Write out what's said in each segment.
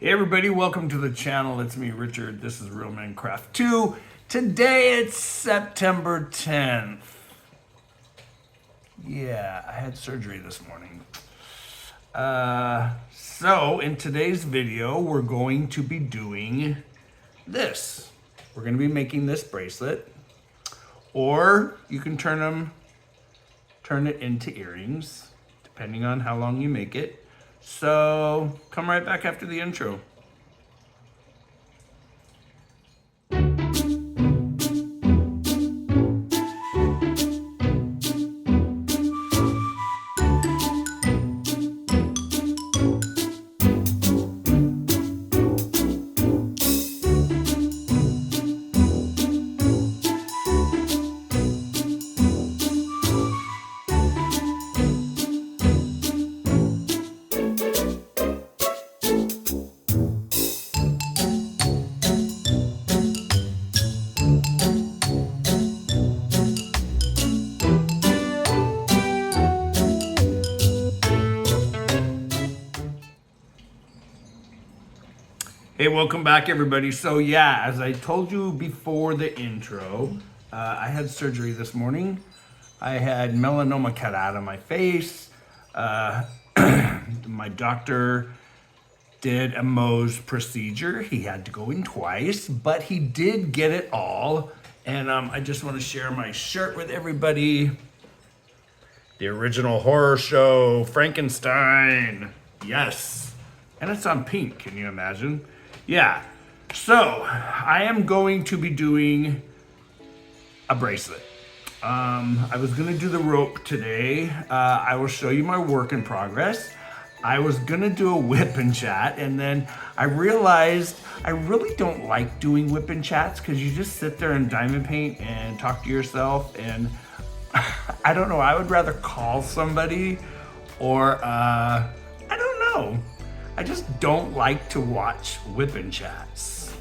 Hey everybody, welcome to the channel. It's me, Richard. This is Real Men Craft 2. Today it's September 10th. Yeah, I had surgery this morning. So in today's video, we're going to be doing this. We're going to be making this bracelet, or you can turn it into earrings, depending on how long you make it. So come right back after the intro. Hey, welcome back everybody. So yeah, as I told you before the intro, I had surgery this morning. I had melanoma cut out of my face. My doctor did a Mohs procedure. He had to go in twice, but he did get it all. And I just want to share my shirt with everybody. The original horror show, Frankenstein. Yes. And it's on pink, can you imagine? Yeah, so I am going to be doing a bracelet. I was gonna do the rope today. I will show you my work in progress. I was gonna do a whip and chat, and then I realized I really don't like doing whip and chats because you just sit there and diamond paint and talk to yourself, and I don't know, I would rather call somebody or I don't know. I just don't like to watch whipping chats.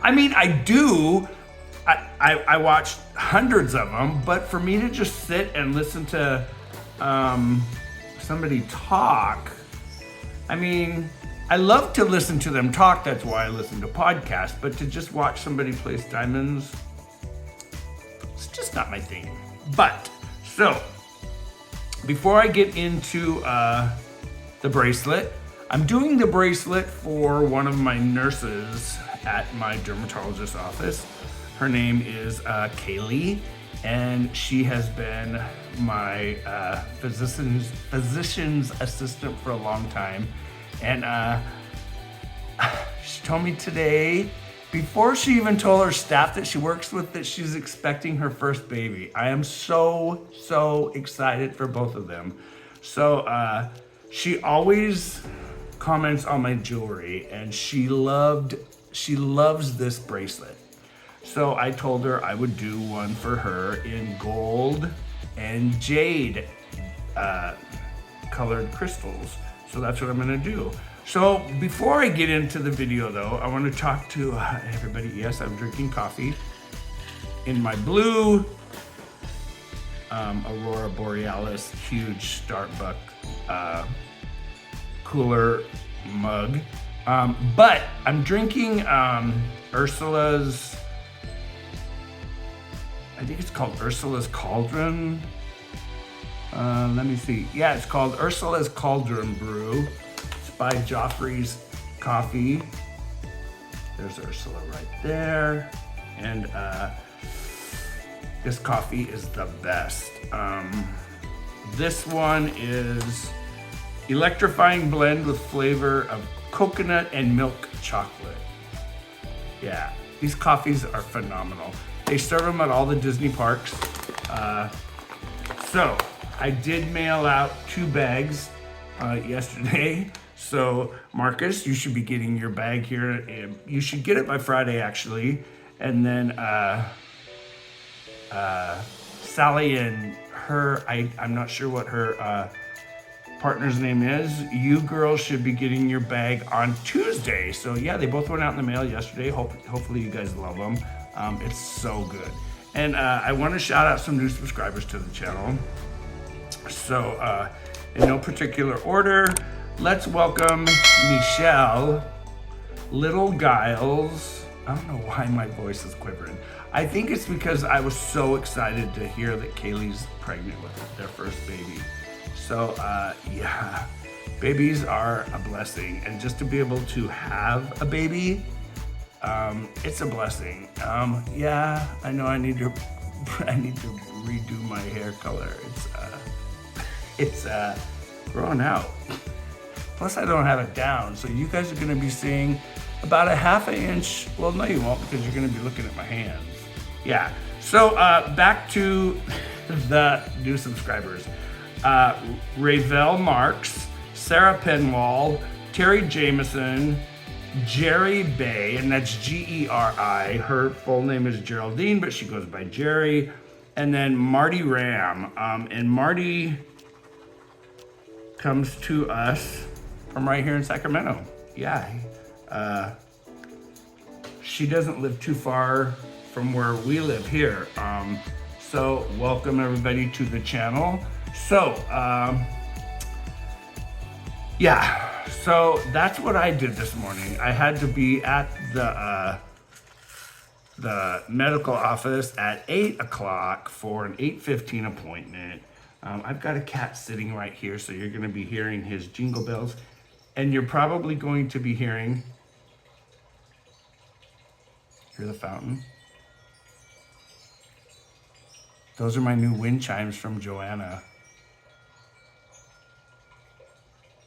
I mean, I do. I watch hundreds of them, but for me to just sit and listen to somebody talk, I mean, I love to listen to them talk. That's why I listen to podcasts. But to just watch somebody place diamonds, it's just not my thing. But, so, before I get into the bracelet, I'm doing the bracelet for one of my nurses at my dermatologist's office. Her name is Kaylee, and she has been my physician's assistant for a long time. And she told me today, before she even told her staff that she works with, that she's expecting her first baby. I am so excited for both of them. So she always comments on my jewelry, and she loves this bracelet. So I told her I would do one for her in gold and jade colored crystals. So that's what I'm gonna do. So before I get into the video though, I want to talk to everybody. Yes, I'm drinking coffee in my blue Aurora Borealis huge Starbucks cooler mug, but I'm drinking Ursula's, I think it's called Ursula's Cauldron. Let me see. Yeah, it's called Ursula's Cauldron Brew. It's by Joffrey's Coffee. There's Ursula right there. And this coffee is the best. This one is electrifying blend with flavor of coconut and milk chocolate. Yeah, these coffees are phenomenal. They serve them at all the Disney parks. So I did mail out 2 bags yesterday. So Marcus, you should be getting your bag here. You should get it by Friday actually. And then Sally and her, I'm not sure what her partner's name is. You girls should be getting your bag on Tuesday. So yeah, they both went out in the mail yesterday. Hopefully you guys love them. It's so good. And I want to shout out some new subscribers to the channel. So in no particular order, let's welcome Michelle Little Giles. I don't know why my voice is quivering. I think it's because I was so excited to hear that Kaylee's pregnant with their first baby. So yeah, babies are a blessing, and just to be able to have a baby, it's a blessing. Yeah, I know I need to redo my hair color. It's growing out. Plus I don't have it down, so you guys are gonna be seeing about a half an inch. Well, no you won't, because you're gonna be looking at my hands. Yeah, so back to the new subscribers. Ravel Marks, Sarah Penwall, Terry Jameson, Jerry Bay, and that's Geri. Her full name is Geraldine, but she goes by Jerry. And then Marty Ram. And Marty comes to us from right here in Sacramento. Yeah. She doesn't live too far from where we live here. So welcome everybody to the channel. So, yeah, so that's what I did this morning. I had to be at the medical office at 8 o'clock for an 8:15 appointment. I've got a cat sitting right here, so you're gonna be hearing his jingle bells, and you're probably going to be hear the fountain. Those are my new wind chimes from Joanna.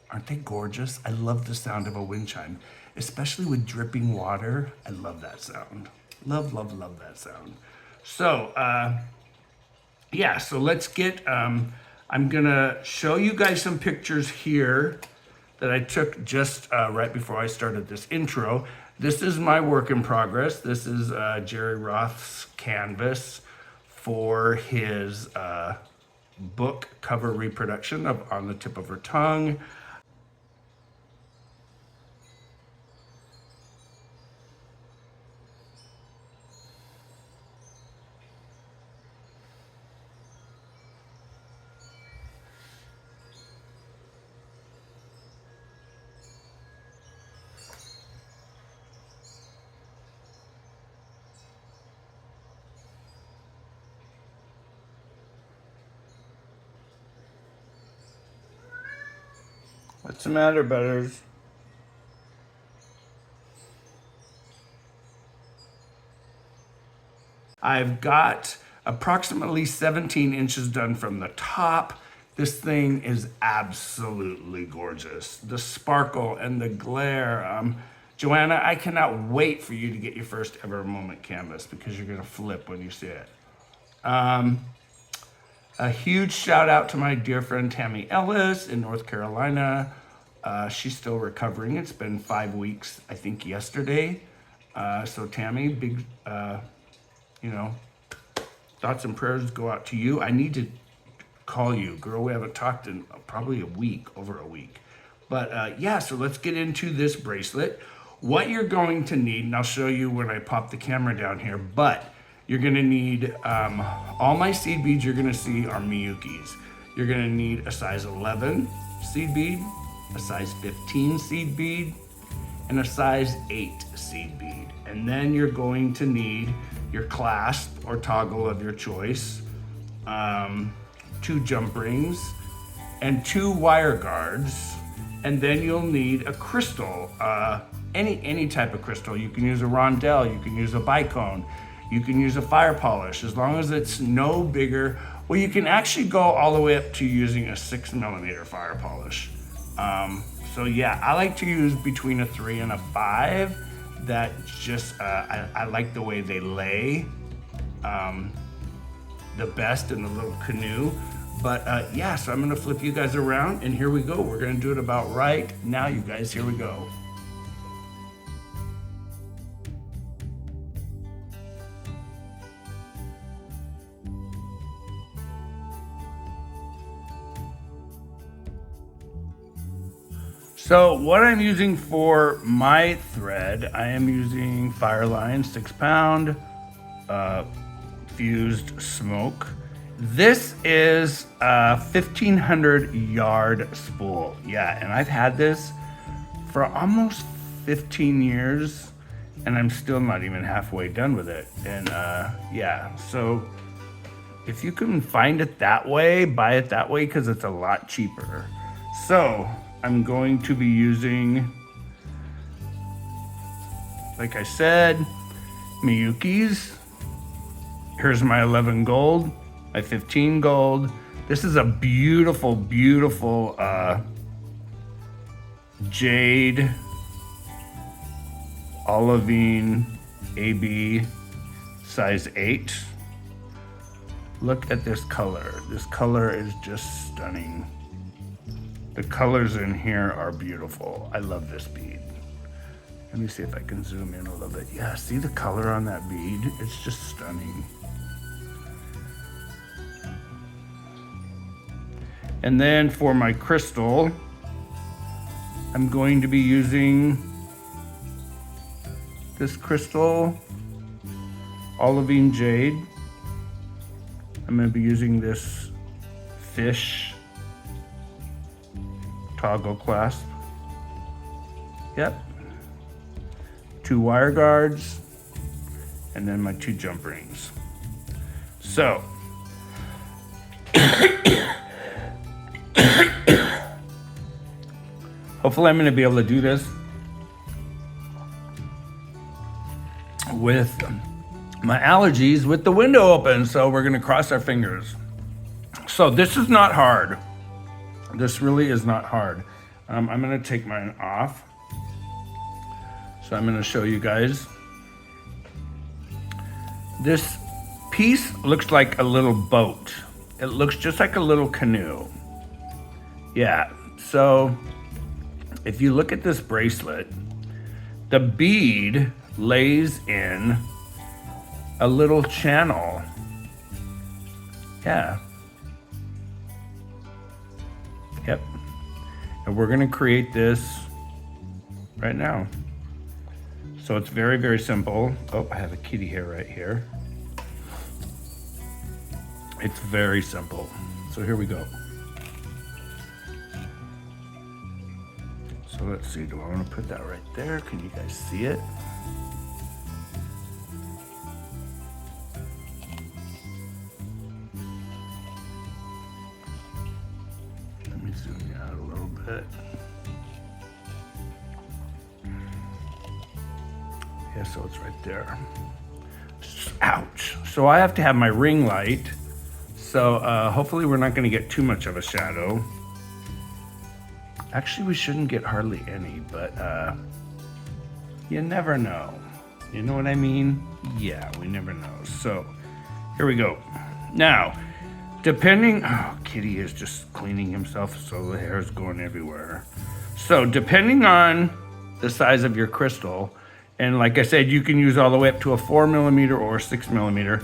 Aren't they gorgeous? I love the sound of a wind chime, especially with dripping water. I love that sound. Love, love, love that sound. So, yeah, so let's get, I'm gonna show you guys some pictures here that I took just right before I started this intro. This is my work in progress. This is Jerry Roth's canvas for his book cover reproduction of On the Tip of Her Tongue. What's the matter, Butters? I've got approximately 17 inches done from the top. This thing is absolutely gorgeous. The sparkle and the glare. Joanna, I cannot wait for you to get your first ever moment canvas, because you're gonna flip when you see it. A huge shout out to my dear friend Tammy Ellis in North Carolina. She's still recovering. It's been 5 weeks, I think yesterday. So Tammy, big, thoughts and prayers go out to you. I need to call you. Girl, we haven't talked in probably over a week. But yeah, so let's get into this bracelet. What you're going to need, and I'll show you when I pop the camera down here, but you're gonna need, all my seed beads you're gonna see are Miyuki's. You're gonna need a size 11 seed bead, a size 15 seed bead, and a size 8 seed bead. And then you're going to need your clasp or toggle of your choice, 2 jump rings, and 2 wire guards. And then you'll need a crystal, any type of crystal. You can use a rondelle, you can use a bicone, you can use a fire polish, as long as it's no bigger. Well, you can actually go all the way up to using a 6mm fire polish. So yeah, I like to use between a 3 and a 5. That just, I like the way they lay the best in the little canoe. But yeah, so I'm gonna flip you guys around, and here we go. We're gonna do it about right now, you guys, here we go. So what I'm using for my thread, I am using Fireline 6 pound fused smoke. This is a 1500 yard spool. Yeah, and I've had this for almost 15 years and I'm still not even halfway done with it. And yeah, so if you can find it that way, buy it that way because it's a lot cheaper. So I'm going to be using, like I said, Miyuki's. Here's my 11 gold, my 15 gold. This is a beautiful, beautiful jade olivine AB size 8. Look at this color. This color is just stunning. The colors in here are beautiful. I love this bead. Let me see if I can zoom in a little bit. Yeah, see the color on that bead? It's just stunning. And then for my crystal, I'm going to be using this crystal, olivine jade. I'm going to be using this fish toggle clasp. Yep. 2 wire guards, and then my 2 jump rings. So, hopefully I'm going to be able to do this with my allergies with the window open, so we're going to cross our fingers. So this is not hard. This really is not hard. I'm going to take mine off. So I'm going to show you guys. This piece looks like a little boat. It looks just like a little canoe. Yeah, so if you look at this bracelet, the bead lays in a little channel. Yeah. Yep. And we're gonna create this right now. So it's very, very simple. Oh, I have a kitty hair right here. It's very simple. So here we go. So let's see, do I want to put that right there? Can you guys see it? Let me zoom you out a little bit. Yeah, so it's right there. Ouch. So I have to have my ring light. So hopefully we're not going to get too much of a shadow. Actually, we shouldn't get hardly any, but you never know. You know what I mean? Yeah, we never know. So here we go. Now, depending, oh, Kitty is just cleaning himself, so the hair is going everywhere. So depending on the size of your crystal, and like I said, you can use all the way up to a 4mm or 6mm,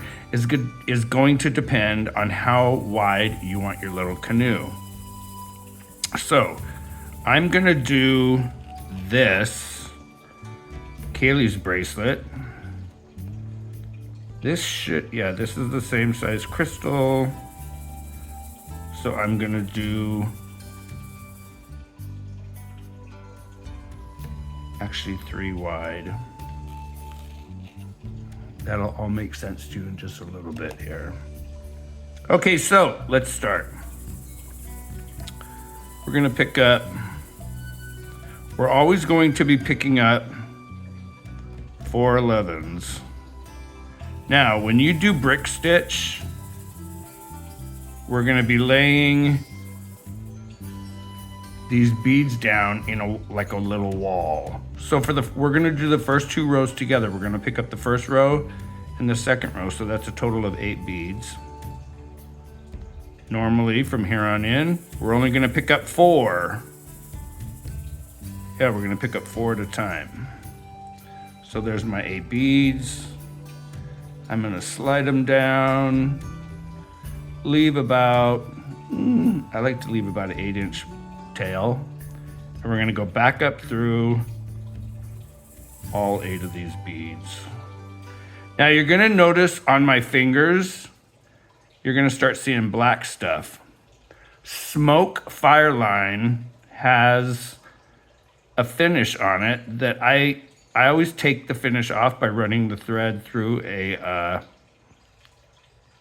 is going to depend on how wide you want your little canoe. So I'm gonna do this Kaylee's bracelet. This should, yeah, this is the same size crystal. So I'm gonna do actually 3 wide. That'll all make sense to you in just a little bit here. Okay, so let's start. We're gonna pick up, we're always going to be picking up 4 11s. Now, when you do brick stitch, we're gonna be laying these beads down in like a little wall. So we're gonna do the first 2 rows together. We're gonna pick up the first row and the second row, so that's a total of 8 beads. Normally, from here on in, we're only gonna pick up 4. Yeah, we're gonna pick up 4 at a time. So there's my 8 beads. I'm gonna slide them down, leave about, I like to leave about an 8-inch tail. And we're gonna go back up through all 8 of these beads. Now you're gonna notice on my fingers, you're gonna start seeing black stuff. Smoke Fireline has a finish on it that I always take the finish off by running the thread through a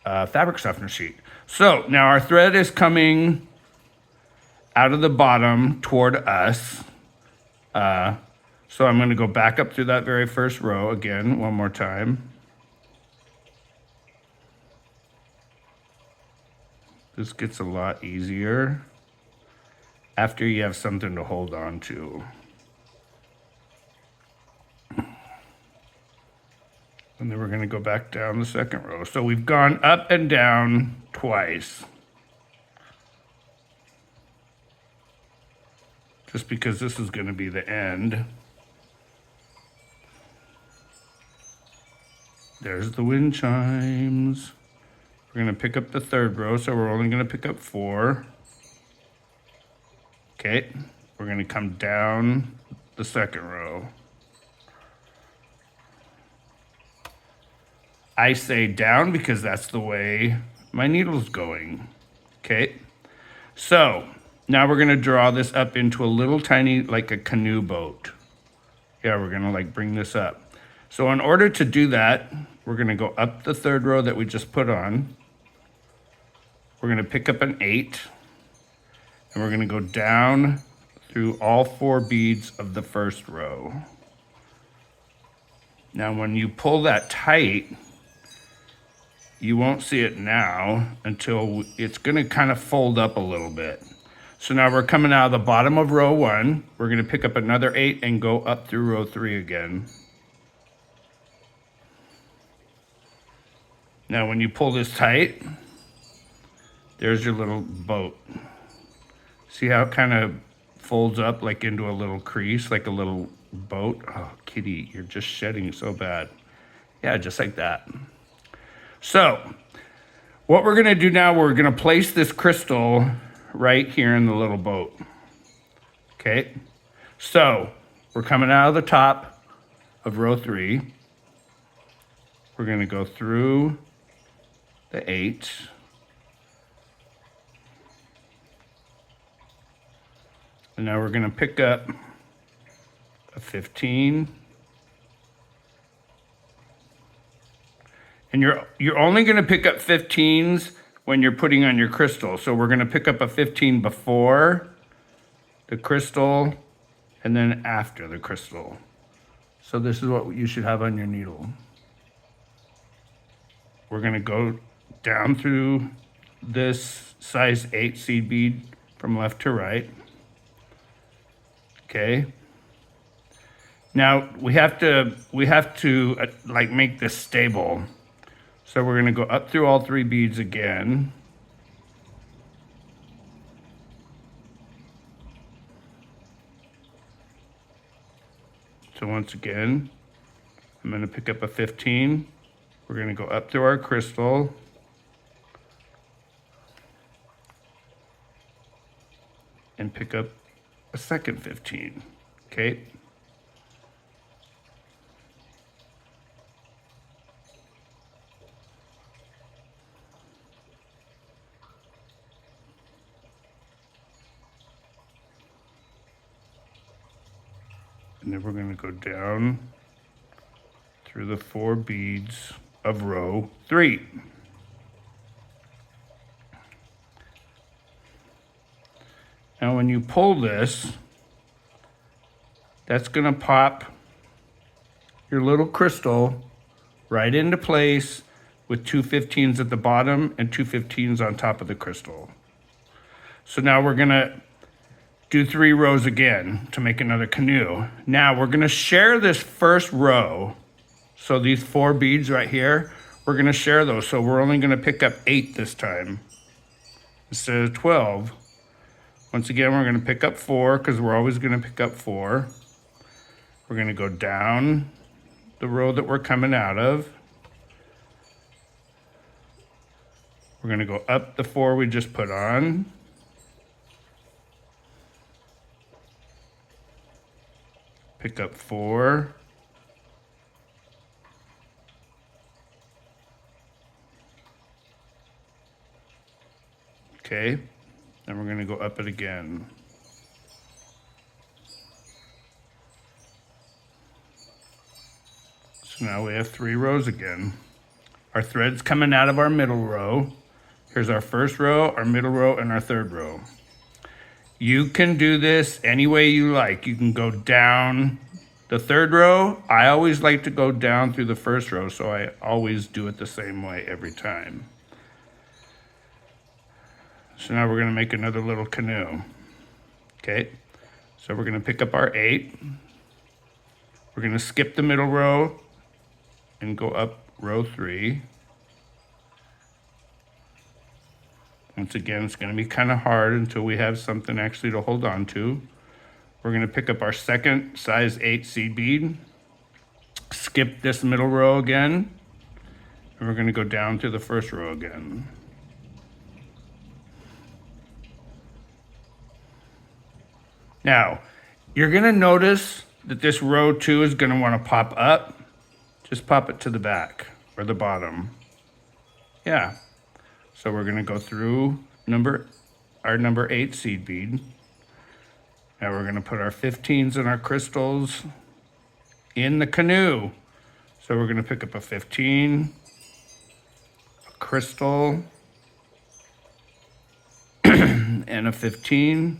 fabric softener sheet. So now our thread is coming out of the bottom toward us. So I'm going to go back up through that very first row again, one more time. This gets a lot easier after you have something to hold on to. And then we're going to go back down the second row. So we've gone up and down twice. Just because this is going to be the end. There's the wind chimes. We're going to pick up the third row, so we're only going to pick up 4. Okay, we're going to come down the second row. I say down because that's the way my needle's going. Okay, so now we're gonna draw this up into a little tiny, like a canoe boat. Yeah, we're gonna like bring this up. So in order to do that, we're gonna go up the third row that we just put on. We're gonna pick up an 8, and we're gonna go down through all 4 beads of the first row. Now when you pull that tight, you won't see it now until it's gonna kind of fold up a little bit. So now we're coming out of the bottom of row 1. We're gonna pick up another 8 and go up through row 3 again. Now when you pull this tight, there's your little boat. See how it kind of folds up like into a little crease, like a little boat? Oh, kitty, you're just shedding so bad. Yeah, just like that. So what we're gonna do now, we're gonna place this crystal right here in the little boat. Okay, so we're coming out of the top of row 3. We're gonna go through the 8. And now we're gonna pick up a 15. And you're only gonna pick up 15s when you're putting on your crystal. So we're gonna pick up a 15 before the crystal and then after the crystal. So this is what you should have on your needle. We're gonna go down through this size 8 seed bead from left to right. Okay. Now we have to like make this stable. So we're gonna go up through all 3 beads again. So once again, I'm gonna pick up a 15. We're gonna go up through our crystal. And pick up a second 15, okay? And then we're going to go down through the 4 beads of row 3. Now when you pull this, that's going to pop your little crystal right into place with 2 15s at the bottom and 2 15s on top of the crystal. So now we're going to do 3 rows again to make another canoe. Now we're gonna share this first row. So these 4 beads right here, we're gonna share those. So we're only gonna pick up 8 this time instead of 12. Once again, we're gonna pick up 4 because we're always gonna pick up 4. We're gonna go down the row that we're coming out of. We're gonna go up the 4 we just put on. Pick up 4. Okay, then we're going to go up it again. So now we have 3 rows again. Our thread's coming out of our middle row. Here's our first row, our middle row, and our third row. You can do this any way you like. You can go down the third row. I always like to go down through the first row, so I always do it the same way every time. So now we're gonna make another little canoe. Okay, so we're gonna pick up our 8. We're gonna skip the middle row and go up row 3. Once again, it's going to be kind of hard until we have something actually to hold on to. We're going to pick up our second size 8 seed bead, skip this middle row again, and we're going to go down to the first row again. Now, you're going to notice that this row 2 is going to want to pop up. Just pop it to the back or the bottom. Yeah. So we're gonna go through our number 8 seed bead. Now we're gonna put our 15s and our crystals in the canoe. So we're gonna pick up a 15, a crystal, and a 15.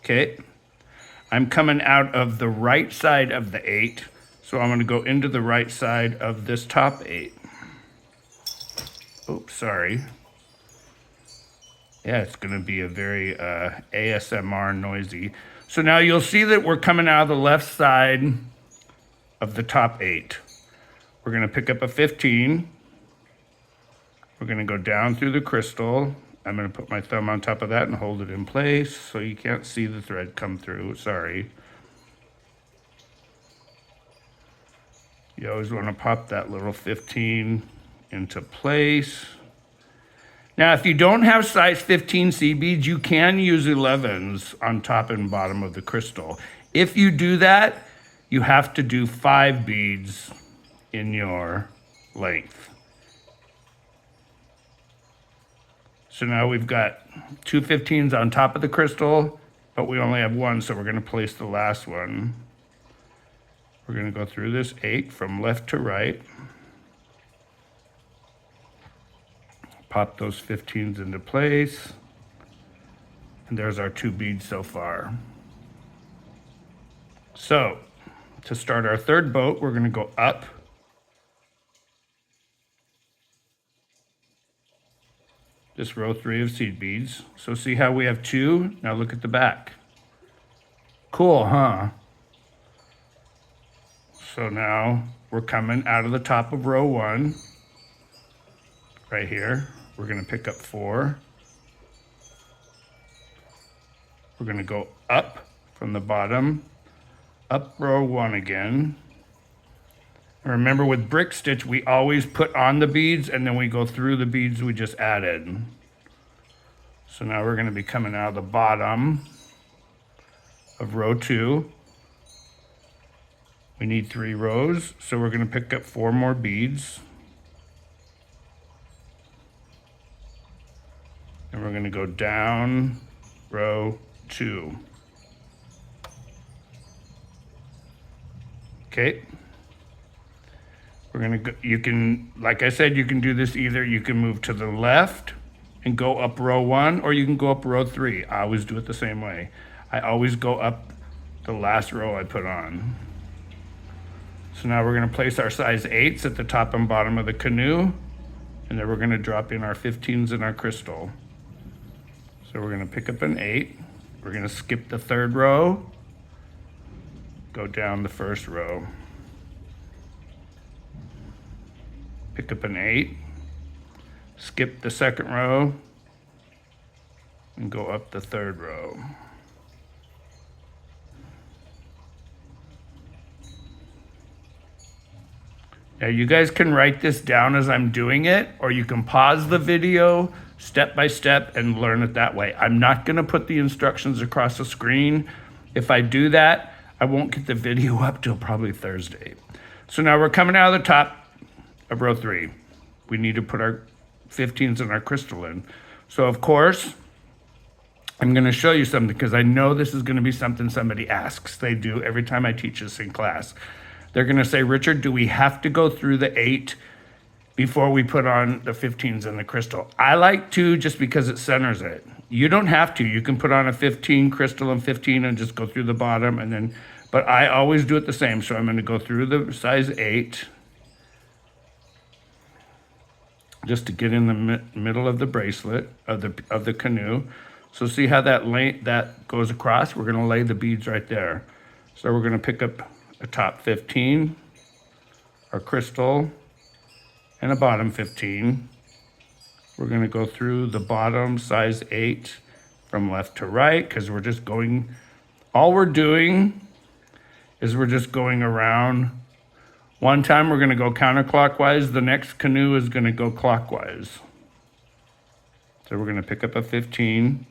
Okay. I'm coming out of the right side of the 8. So I'm gonna go into the right side of this top 8. Oops, sorry. Yeah, it's gonna be a very ASMR noisy. So now you'll see that we're coming out of the left side of the top 8. We're gonna pick up a 15. We're gonna go down through the crystal. I'm gonna put my thumb on top of that and hold it in place so you can't see the thread come through, sorry. You always wanna pop that little 15 into place. Now, if you don't have size 15 seed beads, you can use 11s on top and bottom of the crystal. If you do that, you have to do 5 beads in your length. So now we've got 2 15s on top of the crystal, but we only have 1, so we're gonna place the last one. We're gonna go through this 8 from left to right. Pop those 15s into place. And there's our 2 beads so far. So, to start our third boat, we're gonna go up. This row 3 of seed beads. So see how we have 2? Now look at the back. Cool, huh? So now we're coming out of the top of row 1, right here. We're gonna pick up 4. We're gonna go up from the bottom, up row 1 again. And remember with brick stitch, we always put on the beads and then we go through the beads we just added. So now we're gonna be coming out of the bottom of row 2. We need 3 rows, so we're gonna pick up 4 more beads. And we're gonna go down row 2. Okay. We're gonna go, you can, like I said, you can do this either, you can move to the left and go up row 1, or you can go up row 3. I always do it the same way. I always go up the last row I put on. So now we're gonna place our size 8s at the top and bottom of the canoe, and then we're gonna drop in our 15s and our crystal. So we're gonna pick up an 8. We're gonna skip the third row, go down the first row. Pick up an 8, skip the second row, and go up the third row. Now you guys can write this down as I'm doing it, or you can pause the video step by step and learn it that way. I'm not gonna put the instructions across the screen. If I do that, I won't get the video up till probably Thursday. So now we're coming out of the top of row 3. We need to put our 15s and our crystal in. So of course, I'm going to show you something because I know this is going to be something somebody asks. They do every time I teach this in class. They're going to say, Richard, do we have to go through the 8 before we put on the 15s in the crystal? I like to just because it centers it. You don't have to. You can put on a 15 crystal and 15 and just go through the bottom and then, but I always do it the same. So I'm going to go through the size 8 just to get in the middle of the bracelet of the canoe. So see how that goes across? We're going to lay the beads right there. So we're going to pick up a top 15, our crystal, and a bottom 15. We're going to go through the bottom size 8 from left to right because we're just going, all we're doing is we're just going around. One time we're going to go counterclockwise, the next canoe is going to go clockwise. So we're going to pick up a 15.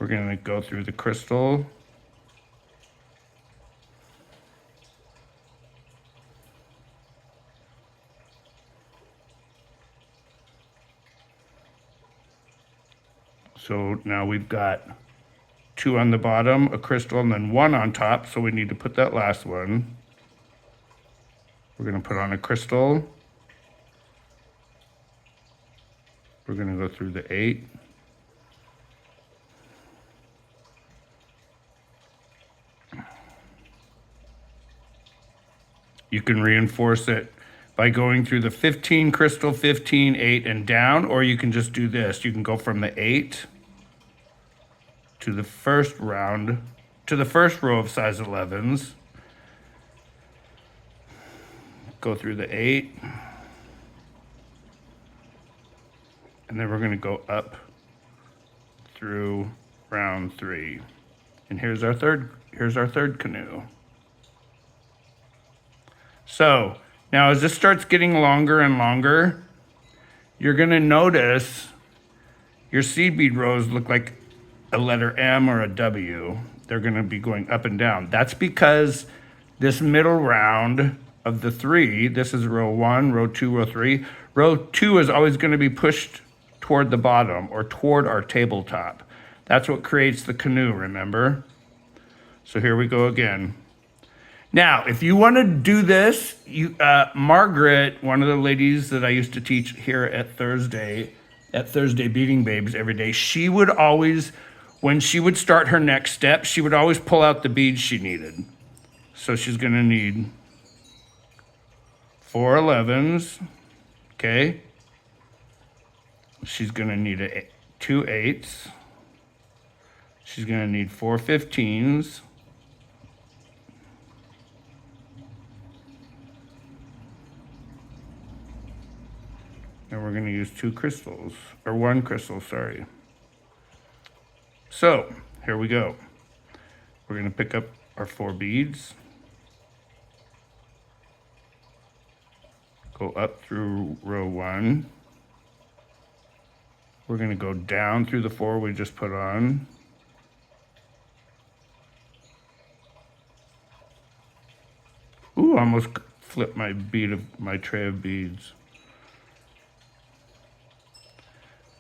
We're going to go through the crystal. So now we've got 2 on the bottom, a crystal, and then 1 on top. So we need to put that last one. We're going to put on a crystal. We're going to go through the 8. You can reinforce it by going through the 15 crystal, 15, 8, and down, or you can just do this. You can go from the 8 to the first round, to the first row of size 11s. Go through the 8. And then we're going to go up through round 3. And here's our third canoe. So now as this starts getting longer and longer, you're going to notice your seed bead rows look like a letter M or a W. They're going to be going up and down. That's because this middle round of the 3, this is row 1, row 2, row 3. Row 2 is always going to be pushed toward the bottom or toward our tabletop. That's what creates the canoe, remember? So here we go again. Now, if you want to do this, Margaret, one of the ladies that I used to teach here at Thursday Beading Babes every day, she would always, when she would start her next step, she would always pull out the beads she needed. So she's going to need 4 11s, okay? She's going to need 2 8s. She's going to need 4 15s. And we're going to use 2 crystals, or 1 crystal, sorry. So, here we go. We're going to pick up our 4 beads. Go up through row 1. We're going to go down through the 4 we just put on. Ooh, I almost flipped my tray of beads.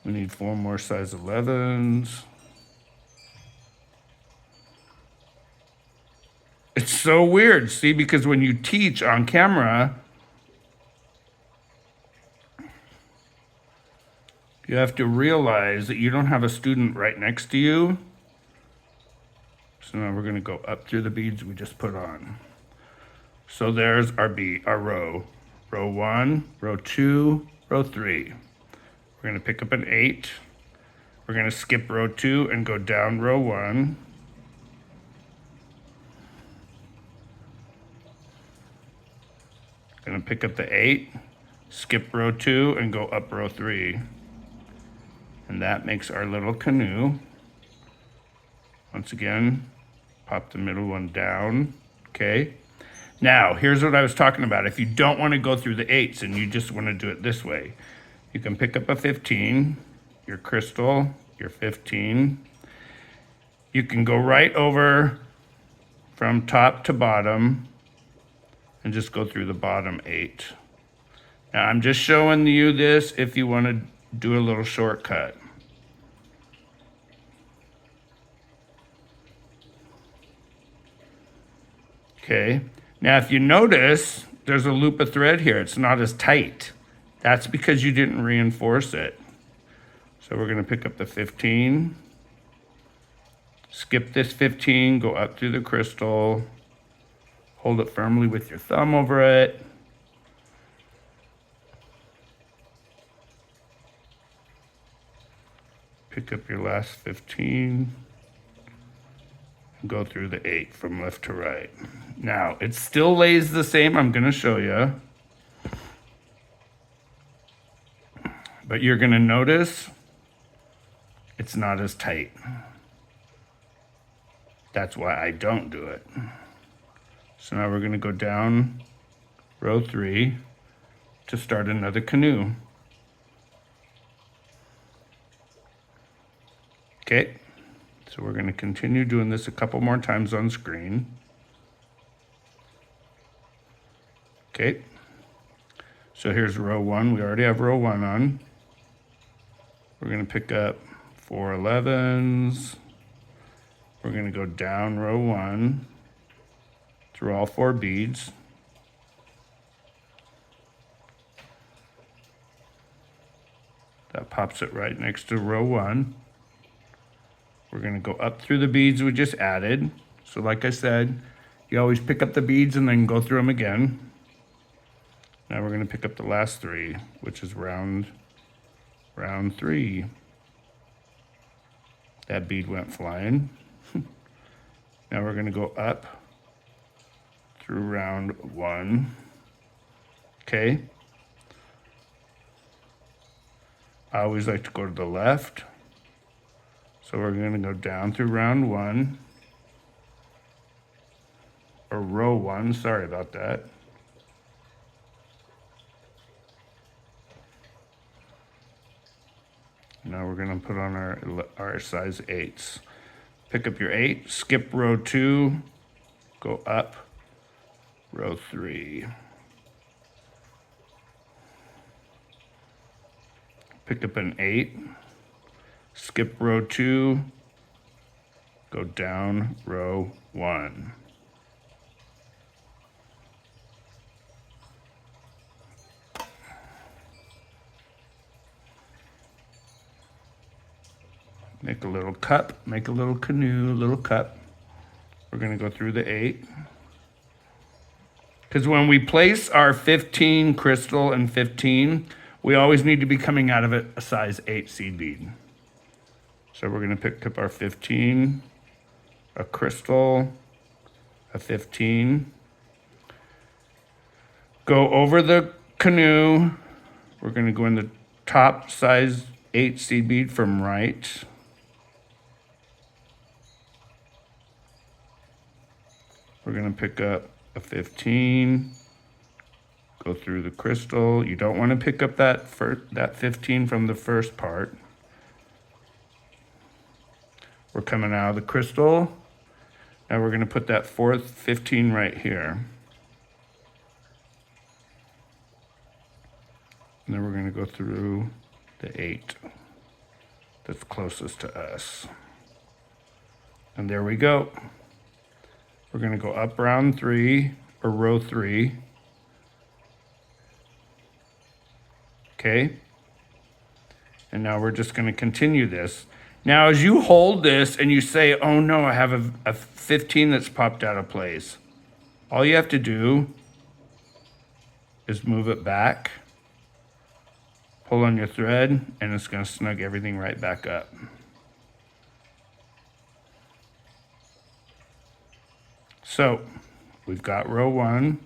We need 4 more size 11s. It's so weird, see, because when you teach on camera, you have to realize that you don't have a student right next to you. So now we're going to go up through the beads we just put on. So there's our row. Row 1, row 2, row 3. We're going to pick up an 8. We're going to skip row 2 and go down row 1. Going to pick up the 8, skip row 2, and go up row 3. And that makes our little canoe. Once again, pop the middle one down, okay? Now, here's what I was talking about. If you don't want to go through the 8s and you just want to do it this way, you can pick up a 15, your crystal, your 15. You can go right over from top to bottom and just go through the bottom 8. Now I'm just showing you this if you want to do a little shortcut. Okay, now if you notice, there's a loop of thread here. It's not as tight. That's because you didn't reinforce it. So we're gonna pick up the 15, skip this 15, go up through the crystal, hold it firmly with your thumb over it. Pick up your last 15, and go through the 8 from left to right. Now, it still lays the same, I'm gonna show you. But you're gonna notice it's not as tight. That's why I don't do it. So now we're gonna go down row 3 to start another canoe. Okay, so we're gonna continue doing this a couple more times on screen. Okay, so here's row 1. We already have row 1 on. We're gonna pick up 4 11s. We're gonna go down row 1 through all 4 beads. That pops it right next to row 1. We're gonna go up through the beads we just added. So like I said, you always pick up the beads and then go through them again. Now we're gonna pick up the last 3, which is round 3. That bead went flying. Now we're gonna go up through round 1. Okay. I always like to go to the left. So we're gonna go down through round 1, or row 1, sorry about that. Now we're gonna put on our size 8s. Pick up your 8, skip row 2, go up row 3. Pick up an 8, skip row 2, go down row 1. Make a little cup, make a little canoe, a little cup. We're gonna go through the 8. Because when we place our 15 crystal and 15, we always need to be coming out of it a size 8 seed bead. So we're gonna pick up our 15, a crystal, a 15. Go over the canoe. We're gonna go in the top size 8 seed bead from right. We're gonna pick up a 15, go through the crystal. You don't wanna pick up that 15 from the first part. We're coming out of the crystal. Now we're gonna put that 4th 15 right here. And then we're gonna go through the 8 that's closest to us. And there we go. We're gonna go up round 3, or row 3. Okay. And now we're just gonna continue this. Now, as you hold this and you say, oh no, I have a 15 that's popped out of place, all you have to do is move it back, pull on your thread, and it's gonna snug everything right back up. So, we've got row 1.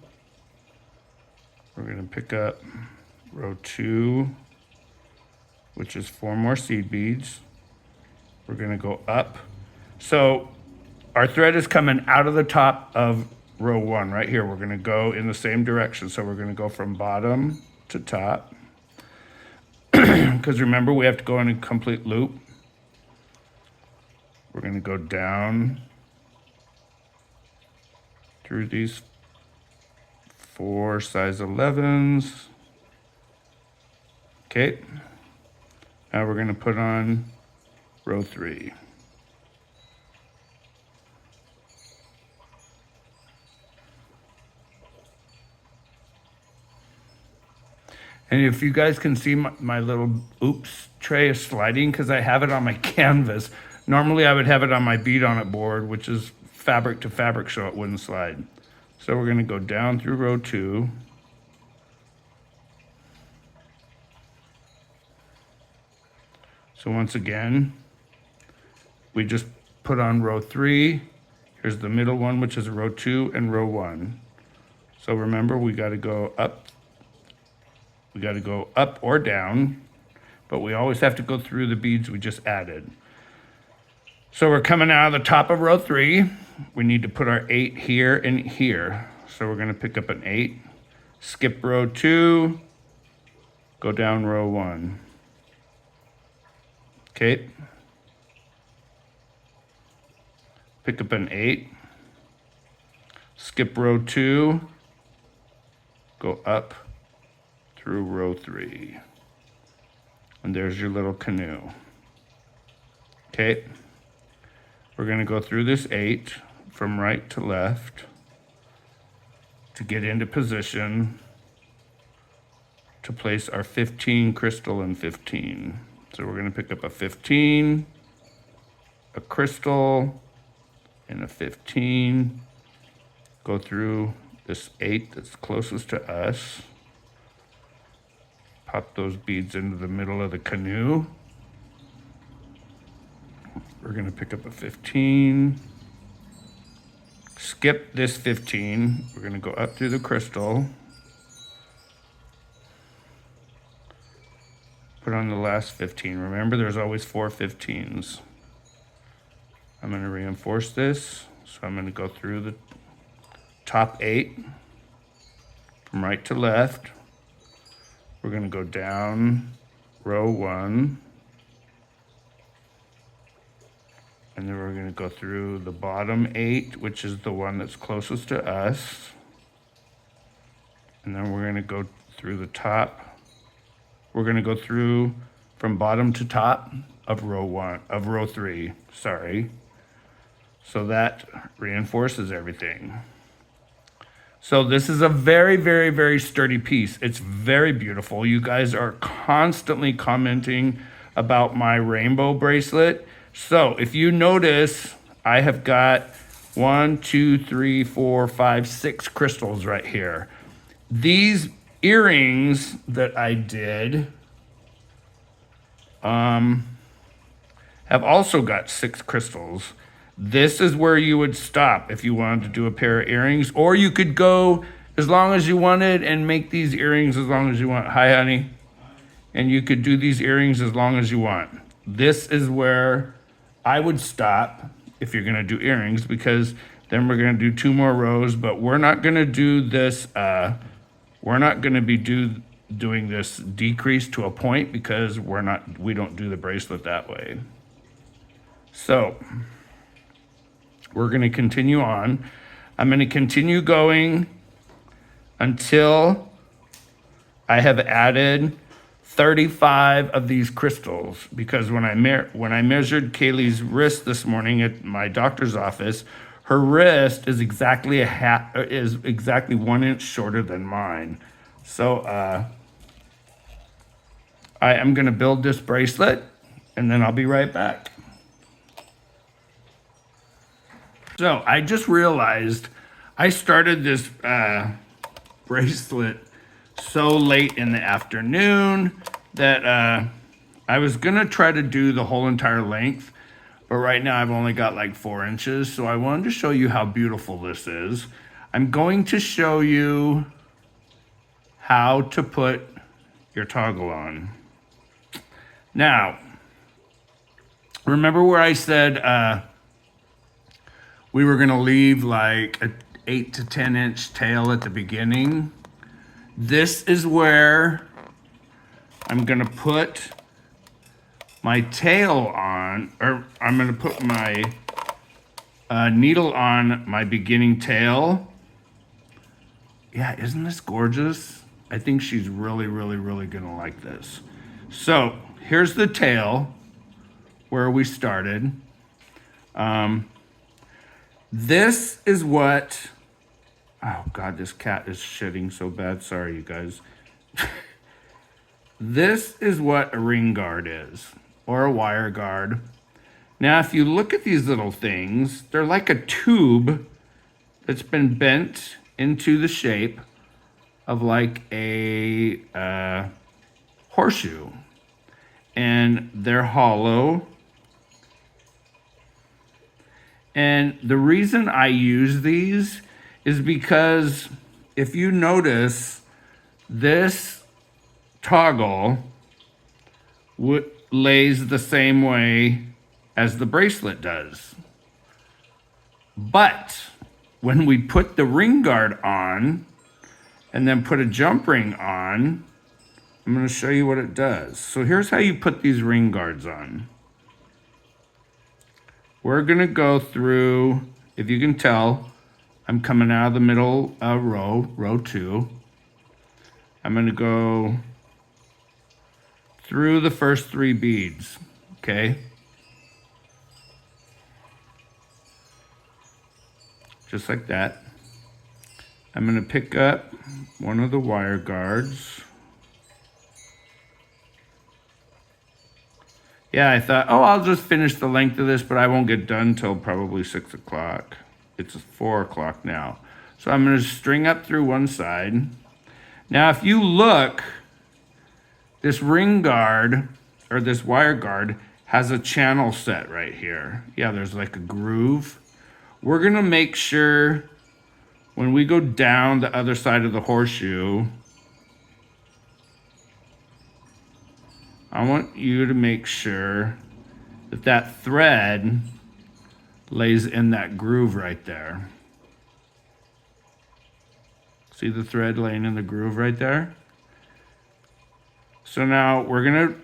We're gonna pick up row 2, which is 4 more seed beads. We're gonna go up. So our thread is coming out of the top of row 1 right here. We're gonna go in the same direction. So we're gonna go from bottom to top. Because remember, we have to go in a complete loop. We're gonna go down through these 4 size 11s. Okay. Now we're going to put on row 3. And if you guys can see my little tray is sliding because I have it on my canvas. Normally I would have it on my bead on it board, which is fabric to fabric, so it wouldn't slide. So we're going to go down through row 2. So once again, we just put on row 3. Here's the middle one, which is row 2 and row 1. So remember, we got to go up. We got to go up or down, but we always have to go through the beads we just added. So we're coming out of the top of row 3. We need to put our 8 here and here. So we're going to pick up an 8, skip row 2, go down row 1. Okay. Pick up an 8, skip row 2, go up through row 3. And there's your little canoe. Okay. We're going to go through this 8 from right to left to get into position to place our 15 crystal and 15. So we're going to pick up a 15, a crystal, and a 15. Go through this 8 that's closest to us. Pop those beads into the middle of the canoe. We're going to pick up a 15. Skip this 15. We're going to go up through the crystal. Put on the last 15. Remember, there's always 4 15s. I'm going to reinforce this. So I'm going to go through the top 8 from right to left. We're going to go down row 1. And then we're going to go through the bottom 8, which is the one that's closest to us. And then we're going to go through the top. We're going to go through from bottom to top of row 3, sorry. So that reinforces everything. So this is a very, very, very sturdy piece. It's very beautiful. You guys are constantly commenting about my rainbow bracelet. So if you notice, I have got 1, 2, 3, 4, 5, 6 crystals right here. These earrings that I did have also got 6 crystals. This is where you would stop if you wanted to do a pair of earrings, or you could go as long as you wanted and make these earrings as long as you want. Hi, honey. And you could do these earrings as long as you want. This is where I would stop if you're gonna do earrings, because then we're gonna do 2 more rows, but we're not gonna do this, we're not gonna be doing this decrease to a point because we don't do the bracelet that way. So we're going to continue on. I'm going to continue going until I have added 35 of these crystals, because when I measured Kaylee's wrist this morning at my doctor's office, her wrist is exactly 1 inch shorter than mine. So I am going to build this bracelet and then I'll be right back. So I just realized I started this bracelet so late in the afternoon that I was gonna try to do the whole entire length, but right now I've only got like 4 inches. So I wanted to show you how beautiful this is. I'm going to show you how to put your toggle on. Now, remember where I said we were gonna leave like an 8 to 10 inch tail at the beginning? This is where I'm gonna put my tail on, or I'm gonna put my needle on my beginning tail. Yeah, isn't this gorgeous? I think she's really, really, really gonna like this. So here's the tail where we started. This is what, oh God, this cat is shitting so bad. Sorry, you guys. This is what a ring guard is, or a wire guard. Now, if you look at these little things, they're like a tube that's been bent into the shape of like a horseshoe. And they're hollow. And the reason I use these is because if you notice, this toggle lays the same way as the bracelet does. But when we put the ring guard on and then put a jump ring on, I'm going to show you what it does. So here's how you put these ring guards on. We're going to go through, if you can tell, I'm coming out of the middle row 2. I'm going to go through the first 3 beads, okay? Just like that. I'm going to pick up one of the wire guards. Yeah, I thought, oh, I'll just finish the length of this, but I won't get done till probably 6 o'clock. It's 4 o'clock now. So I'm going to string up through one side. Now, if you look, this ring guard, or this wire guard, has a channel set right here. Yeah, there's like a groove. We're going to make sure when we go down the other side of the horseshoe, I want you to make sure that that thread lays in that groove right there. See the thread laying in the groove right there? So now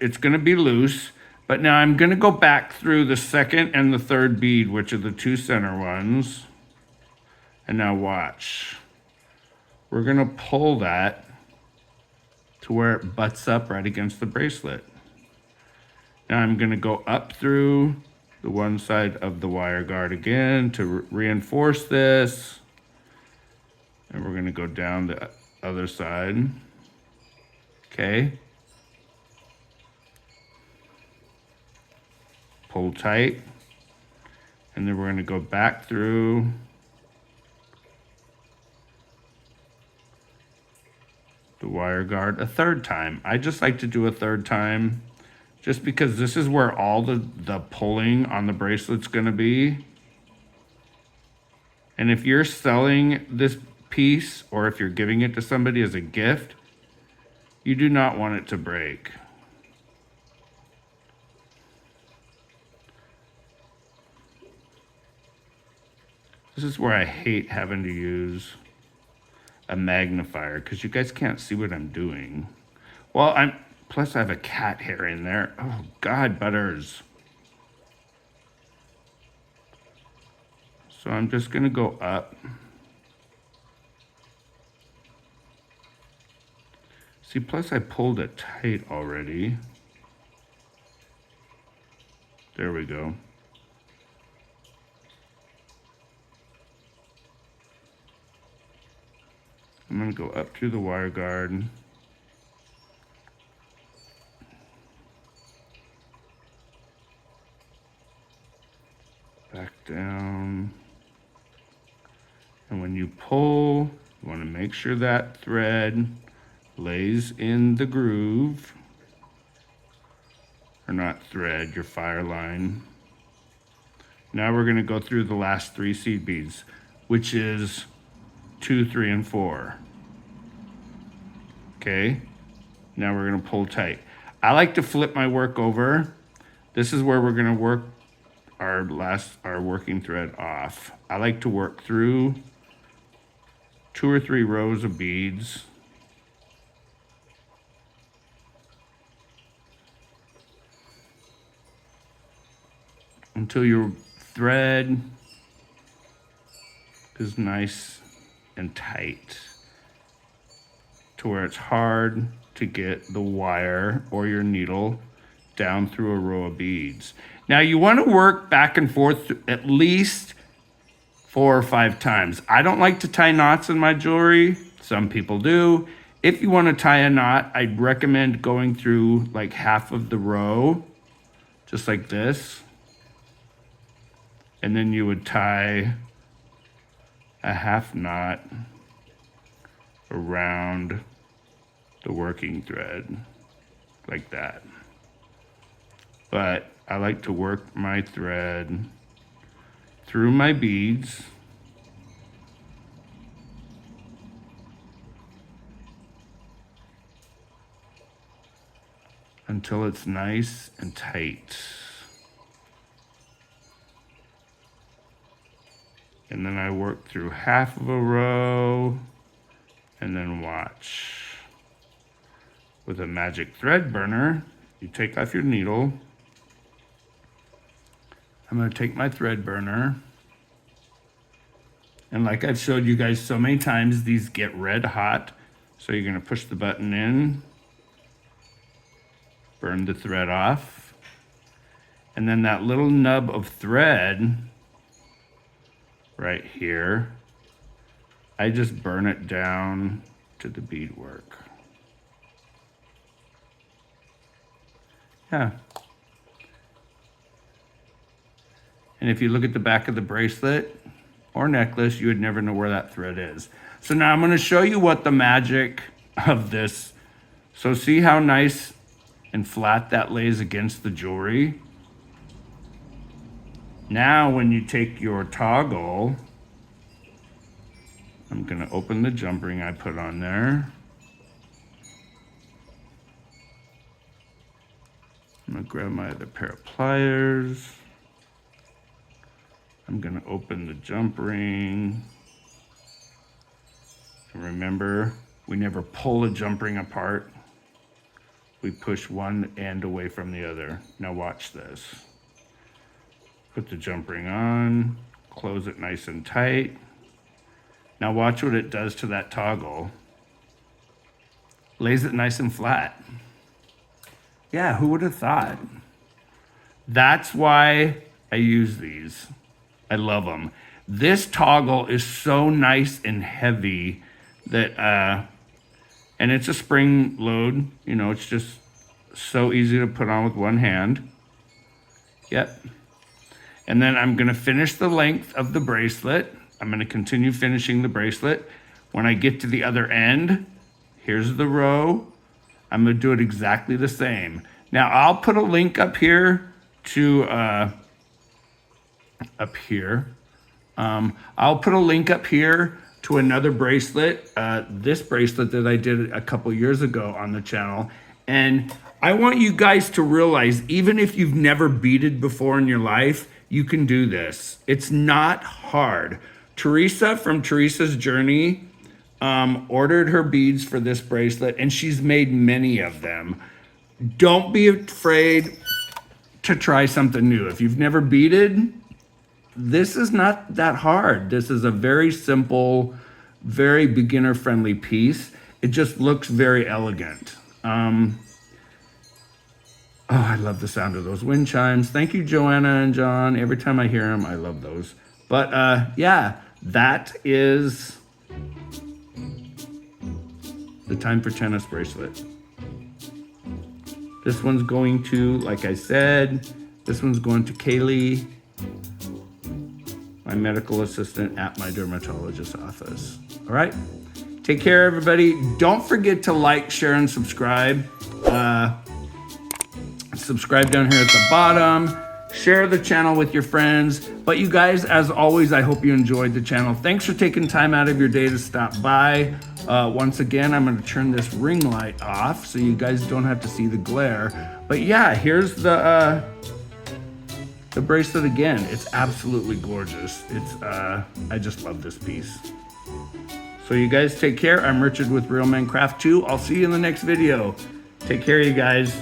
it's gonna be loose, but now I'm gonna go back through the second and the third bead, which are the 2 center ones. And now watch. We're gonna pull that to where it butts up right against the bracelet. Now I'm going to go up through the one side of the wire guard again to reinforce this. And we're going to go down the other side. Okay. Pull tight. And then we're going to go back through the wire guard a 3rd time. I just like to do a 3rd time, just because this is where all the pulling on the bracelet's gonna be. And if you're selling this piece, or if you're giving it to somebody as a gift, you do not want it to break. This is where I hate having to use a magnifier, because you guys can't see what I'm doing. Well, plus I have a cat hair in there. Oh God, Butters. So I'm just gonna go up. See, plus I pulled it tight already. There we go. I'm gonna go up through the wire guard. Back down. And when you pull, you want to make sure that thread lays in the groove. Or not thread, your fire line. Now we're going to go through the last 3 seed beads, which is 2, 3, and 4. Okay, now we're going to pull tight. I like to flip my work over. This is where we're going to work our working thread off. I like to work through 2 or 3 rows of beads. Until your thread is nice and tight. to where it's hard to get the wire or your needle down through a row of beads. Now you want to work back and forth at least 4 or 5 times. I don't like to tie knots in my jewelry. Some people do. If you want to tie a knot, I'd recommend going through like half of the row, just like this. And then you would tie a half knot around the working thread, like that. But I like to work my thread through my beads until it's nice and tight. And then I work through half of a row and then watch. With a magic thread burner, you take off your needle. I'm gonna take my thread burner. And like I've showed you guys so many times, these get red hot. So you're gonna push the button in, burn the thread off. And then that little nub of thread right here, I just burn it down to the beadwork. Yeah. And if you look at the back of the bracelet or necklace, you would never know where that thread is. So now I'm going to show you what the magic of this. So see how nice and flat that lays against the jewelry? Now when you take your toggle, I'm going to open the jump ring I put on there. I'm going to grab my other pair of pliers. I'm going to open the jump ring. And remember, we never pull a jump ring apart. We push one end away from the other. Now watch this. Put the jump ring on, close it nice and tight. Now watch what it does to that toggle. Lays it nice and flat. Yeah, who would have thought? That's why I use these. I love them. This toggle is so nice and heavy that, and it's a spring load, you know, it's just so easy to put on with one hand. Yep. And then I'm gonna finish the length of the bracelet. I'm gonna continue finishing the bracelet. When I get to the other end, here's the row. I'm gonna do it exactly the same. Now I'll put a link up here to, I'll put a link up here to another bracelet, this bracelet that I did a couple years ago on the channel. And I want you guys to realize, even if you've never beaded before in your life, you can do this. It's not hard. Teresa from Teresa's Journey ordered her beads for this bracelet, and she's made many of them. Don't be afraid to try something new. If you've never beaded, this is not that hard. This is a very simple, very beginner-friendly piece. It just looks very elegant. Oh, I love the sound of those wind chimes. Thank you, Joanna and John. Every time I hear them, I love those. But yeah, that is the Time for Tennis bracelet. This one's going to, like I said, this one's going to Kaylee, my medical assistant at my dermatologist's office. All right, take care, everybody. Don't forget to like, share, and subscribe. Subscribe down here at the bottom. Share the channel with your friends. But you guys, as always, I hope you enjoyed the channel. Thanks for taking time out of your day to stop by. Once again, I'm going to turn this ring light off so you guys don't have to see the glare. But yeah, here's the bracelet again. It's absolutely gorgeous. It's I just love this piece. So you guys take care. I'm Richard with Real Men Craft 2. I'll see you in the next video. Take care, you guys.